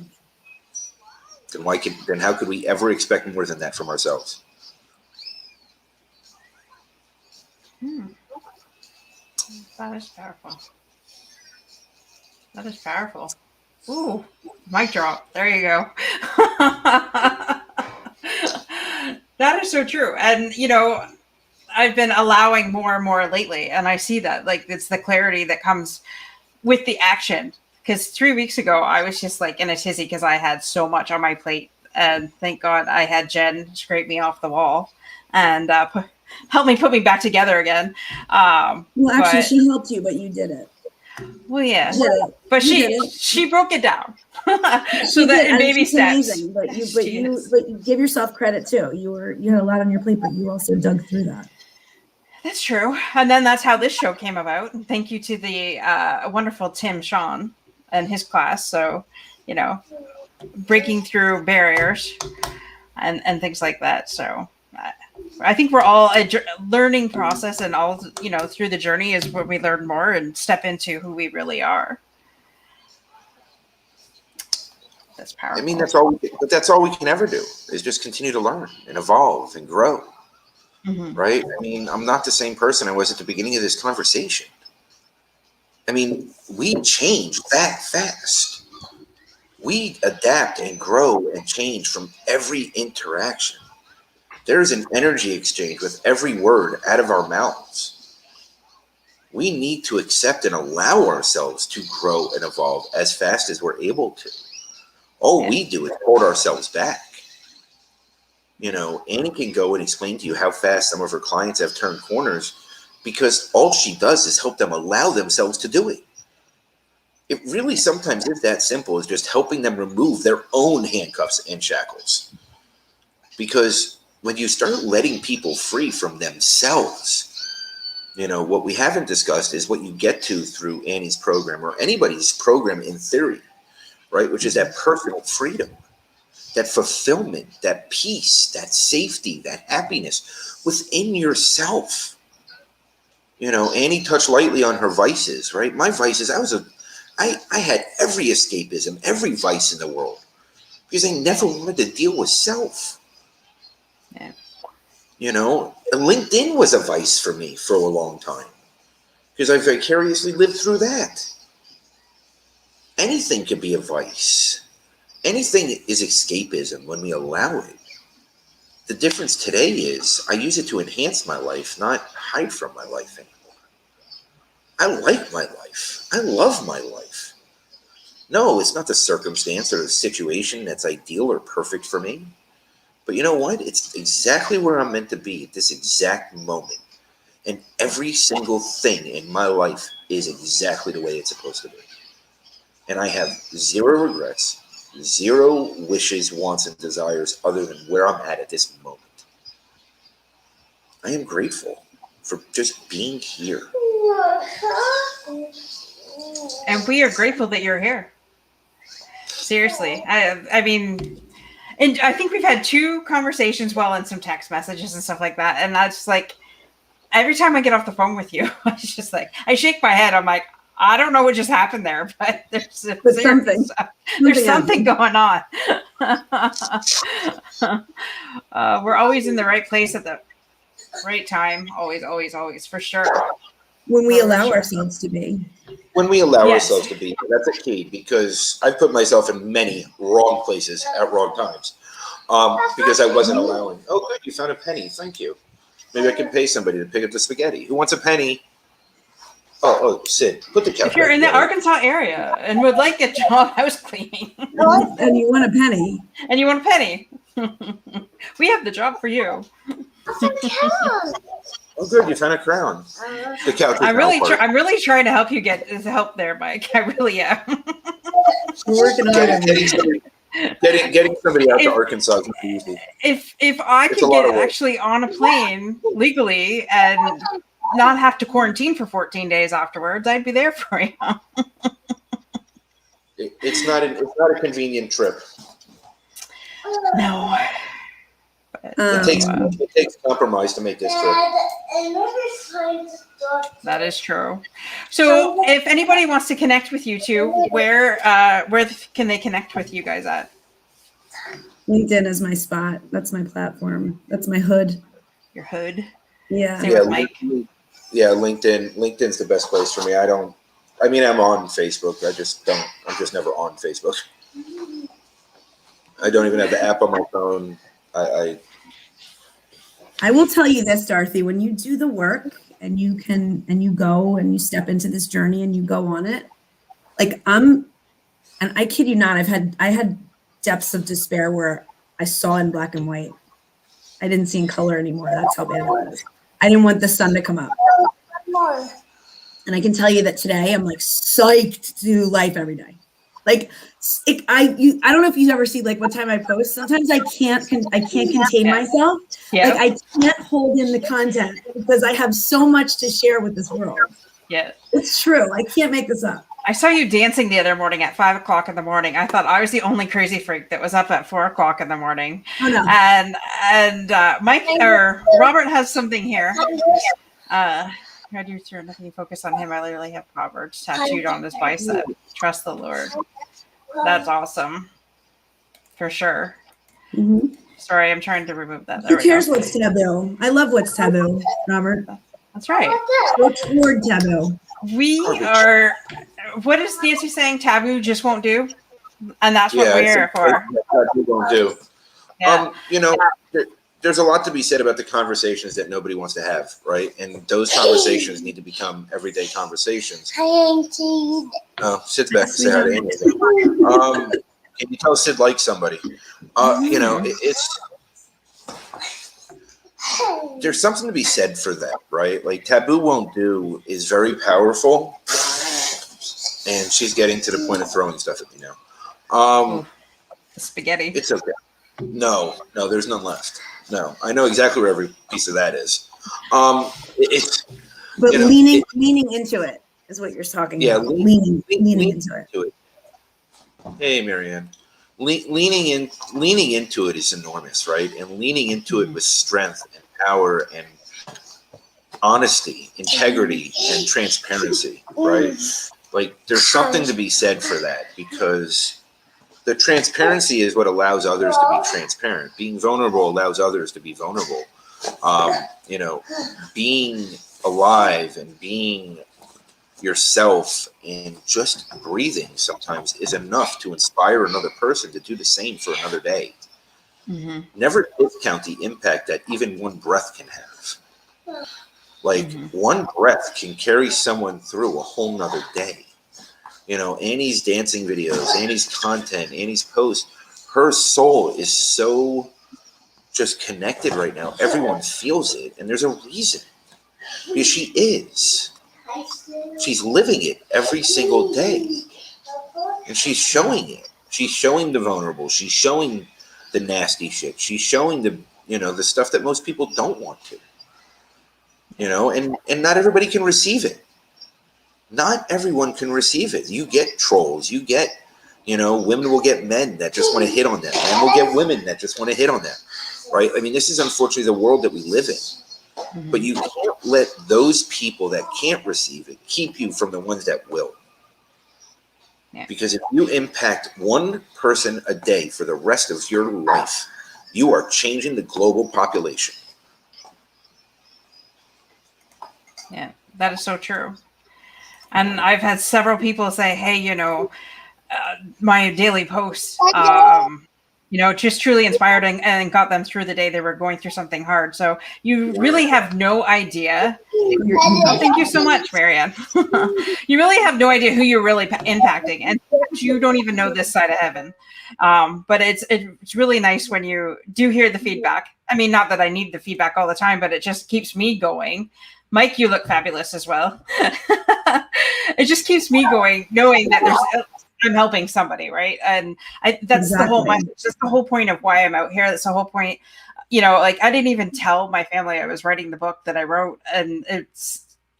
Speaker 2: Then how could we ever expect more than that from ourselves?
Speaker 4: That is powerful. That is powerful. Ooh, mic drop. There you go. That is so true. And, I've been allowing more and more lately, and I see that, like, it's the clarity that comes with the action. Because 3 weeks ago, I was just like in a tizzy because I had so much on my plate. And thank God I had Jen scrape me off the wall and help me put me back together again.
Speaker 3: Well, actually, she helped you, but you did it.
Speaker 4: Well, yeah,
Speaker 3: Yeah,
Speaker 4: but she broke it down. So that in baby steps.
Speaker 3: Amazing, but you give yourself credit too. You had a lot on your plate, but you also dug through that.
Speaker 4: That's true. And then that's how this show came about. And thank you to the wonderful Tim Sean and his class. So, breaking through barriers and things like that. So I think we're all a learning process, and all, through the journey is where we learn more and step into who we really are. That's powerful.
Speaker 2: I mean, that's all we can ever do, is just continue to learn and evolve and grow. Mm-hmm. Right? I mean, I'm not the same person I was at the beginning of this conversation. I mean, we change that fast. We adapt and grow and change from every interaction. There's an energy exchange with every word out of our mouths. We need to accept and allow ourselves to grow and evolve as fast as we're able to. All we do is hold ourselves back. You know, Annie can go and explain to you how fast some of her clients have turned corners because all she does is help them allow themselves to do it. It really sometimes is that simple, as just helping them remove their own handcuffs and shackles. Because when you start letting people free from themselves, you know, what we haven't discussed is what you get to through Annie's program or anybody's program in theory, right? Which is that personal freedom, that fulfillment, that peace, that safety, that happiness within yourself. You know, Annie touched lightly on her vices, right? My vices, I had every escapism, every vice in the world because I never wanted to deal with self.
Speaker 4: Yeah.
Speaker 2: You know, LinkedIn was a vice for me for a long time because I vicariously lived through that. Anything could be a vice. Anything is escapism when we allow it. The difference today is I use it to enhance my life, not hide from my life anymore. I like my life. I love my life. No, it's not the circumstance or the situation that's ideal or perfect for me. But you know what? It's exactly where I'm meant to be at this exact moment. And every single thing in my life is exactly the way it's supposed to be. And I have zero regrets, zero wishes, wants, and desires other than where I'm at this moment. I am grateful for just being here.
Speaker 4: And we are grateful that you're here. Seriously. I mean, and I think we've had 2 conversations, and some text messages and stuff like that. And I just like, every time I get off the phone with you, I just like, I shake my head. I'm like, I don't know what just happened there, but there's something going on. We're always in the right place at the right time. Always, always, always, for sure.
Speaker 3: When we allow ourselves to be.
Speaker 2: When we allow ourselves to be, that's a key, because I've put myself in many wrong places at wrong times because I wasn't allowing. Oh, good, you found a penny. Thank you. Maybe I can pay somebody to pick up the spaghetti. Who wants a penny? Oh, Sid, put the couch.
Speaker 4: If you're in the Arkansas area and would like a job house cleaning,
Speaker 3: and you want a penny,
Speaker 4: we have the job for you.
Speaker 2: Oh, good, you found a crown. The couch.
Speaker 4: I'm really trying to help you get help there, Mike. I really am.
Speaker 3: We're working on it.
Speaker 2: Getting somebody out to Arkansas is not easy.
Speaker 4: If I could get actually on a plane legally and not have to quarantine for 14 days afterwards, I'd be there for you.
Speaker 2: It's not a convenient trip.
Speaker 4: No.
Speaker 2: It takes compromise to make this trip.
Speaker 4: That is true. So if anybody wants to connect with you two, where can they connect with you guys at?
Speaker 3: LinkedIn is my spot. That's my platform. That's my hood.
Speaker 4: Your hood?
Speaker 3: Yeah.
Speaker 4: Same with Mike.
Speaker 2: Yeah, LinkedIn's the best place for me. I'm on Facebook. I'm just never on Facebook. I don't even have the app on my phone.
Speaker 3: I will tell you this, Dorothy, when you do the work and you go and you step into this journey and you go on it, and I kid you not, I had depths of despair where I saw in black and white. I didn't see in color anymore. That's how bad it was. I didn't want the sun to come up. And I can tell you that today I'm psyched to do life every day. I don't know if you ever see what time I post. Sometimes I can't contain myself.
Speaker 4: Yeah.
Speaker 3: I can't hold in the content because I have so much to share with this world.
Speaker 4: Yeah.
Speaker 3: It's true. I can't make this up.
Speaker 4: I saw you dancing the other morning at 5 o'clock in the morning. I thought I was the only crazy freak that was up at 4 o'clock in the morning.
Speaker 3: Oh, no.
Speaker 4: And Mike or Robert has something here. How do you turn nothing focus on him? I literally have Proverbs tattooed on his bicep. Trust the Lord. That's awesome. For sure.
Speaker 3: Mm-hmm.
Speaker 4: Sorry, I'm trying to remove that.
Speaker 3: Who cares what's taboo? I love what's taboo, Robert.
Speaker 4: That's right.
Speaker 3: Go toward taboo.
Speaker 4: We are. What is Nancy saying? Taboo just won't do, and that's what we're here for.
Speaker 2: Taboo won't do.
Speaker 4: Yeah.
Speaker 2: There's a lot to be said about the conversations that nobody wants to have, right? And those conversations need to become everyday conversations.
Speaker 5: Hi, Auntie.
Speaker 2: Oh, Sid's back to say hi to Amy. Can you tell Sid likes somebody? There's something to be said for that, right? Like Taboo won't do is very powerful, and she's getting to the point of throwing stuff at me now.
Speaker 4: Spaghetti.
Speaker 2: It's okay. No, there's none left. No, I know exactly where every piece of that is.
Speaker 3: Leaning into it is what you're talking about. Leaning into it.
Speaker 2: Hey, Marianne. Leaning into it is enormous, right? And leaning into it with strength and power and honesty, integrity, and transparency, right? Like there's something to be said for that, because the transparency is what allows others to be transparent. Being vulnerable allows others to be vulnerable. Being alive and being yourself and just breathing sometimes is enough to inspire another person to do the same for another day.
Speaker 4: Mm-hmm.
Speaker 2: Never discount the impact that even one breath can have. Like one breath can carry someone through a whole nother day. Annie's dancing videos, Annie's content, Annie's posts, her soul is so just connected right now. Everyone feels it, and there's a reason. Because she is. She's living it every single day. And she's showing it. She's showing the vulnerable. She's showing the nasty shit. She's showing the stuff that most people don't want to. And not everybody can receive it. Not everyone can receive it. You get trolls. You get, women will get men that just want to hit on them. Men will get women that just want to hit on them. Right? I mean, this is unfortunately the world that we live in. But you can't let those people that can't receive it keep you from the ones that will.
Speaker 4: Yeah.
Speaker 2: Because if you impact one person a day for the rest of your life, you are changing the global population.
Speaker 4: Yeah, that is so true. And I've had several people say, hey, my daily posts, just truly inspired and got them through the day. They were going through something hard. So you really have no idea. Thank you so much, Marianne. You really have no idea who you're really impacting. And you don't even know this side of heaven. But it's really nice when you do hear the feedback. I mean, not that I need the feedback all the time, but it just keeps me going. Mike, you look fabulous as well. It just keeps me going, knowing that I'm helping somebody, right? And that's the whole message. That's the whole point of why I'm out here. That's the whole point. I didn't even tell my family I was writing the book that I wrote, and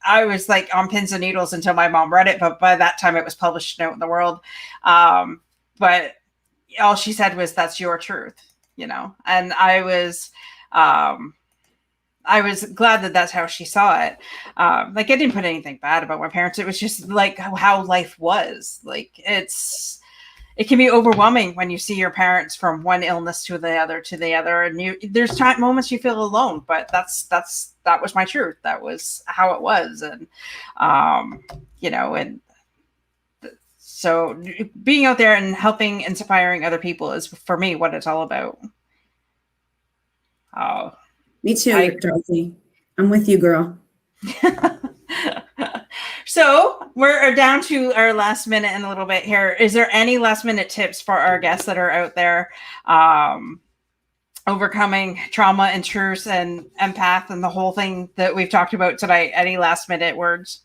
Speaker 4: I was like on pins and needles until my mom read it. But by that time, it was published out in the world. But all she said was, "That's your truth," and I was glad that that's how she saw it. I didn't put anything bad about my parents. It was just like how life was. Like it can be overwhelming when you see your parents from one illness to the other, and there's moments you feel alone. But that was my truth. That was how it was, and and so being out there and helping, inspiring other people is for me what it's all about.
Speaker 3: Me too, Dorothy. I'm with you, girl.
Speaker 4: So we're down to our last minute in a little bit here. Is there any last minute tips for our guests that are out there overcoming trauma and truth and empath and the whole thing that we've talked about tonight? Any last minute words?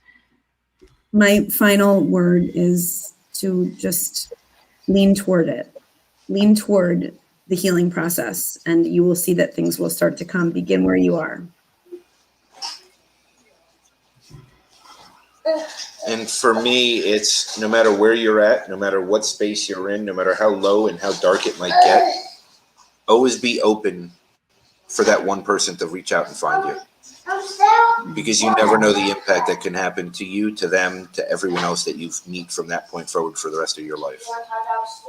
Speaker 3: My final word is to just lean toward it. Lean toward the healing process, and you will see that things will start to come. Begin where you are.
Speaker 2: And for me, it's no matter where you're at, no matter what space you're in, no matter how low and how dark it might get, always be open for that one person to reach out and find you. Because you never know the impact that can happen to you, to them, to everyone else that you meet from that point forward for the rest of your life.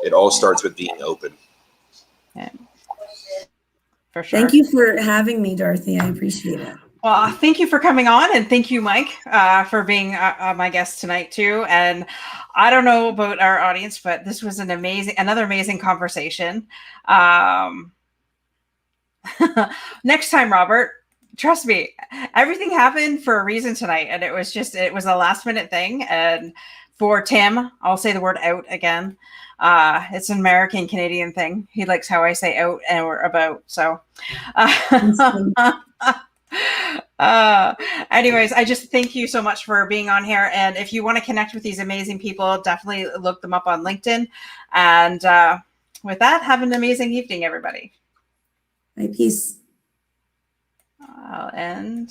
Speaker 2: It all starts with being open.
Speaker 4: Yeah. For sure.
Speaker 3: Thank you for having me, Dorothy. I appreciate it.
Speaker 4: Well, thank you for coming on, and thank you, Mike, for being my guest tonight too. And I don't know about our audience, but this was another amazing conversation. Next time, Robert, trust me, everything happened for a reason tonight, and it was a last minute thing. And for Tim, I'll say the word out again. It's an American Canadian thing. He likes how I say out or about. So, anyways, I just thank you so much for being on here. And if you want to connect with these amazing people, definitely look them up on LinkedIn. And with that, have an amazing evening, everybody.
Speaker 3: Bye, peace.
Speaker 4: I'll end.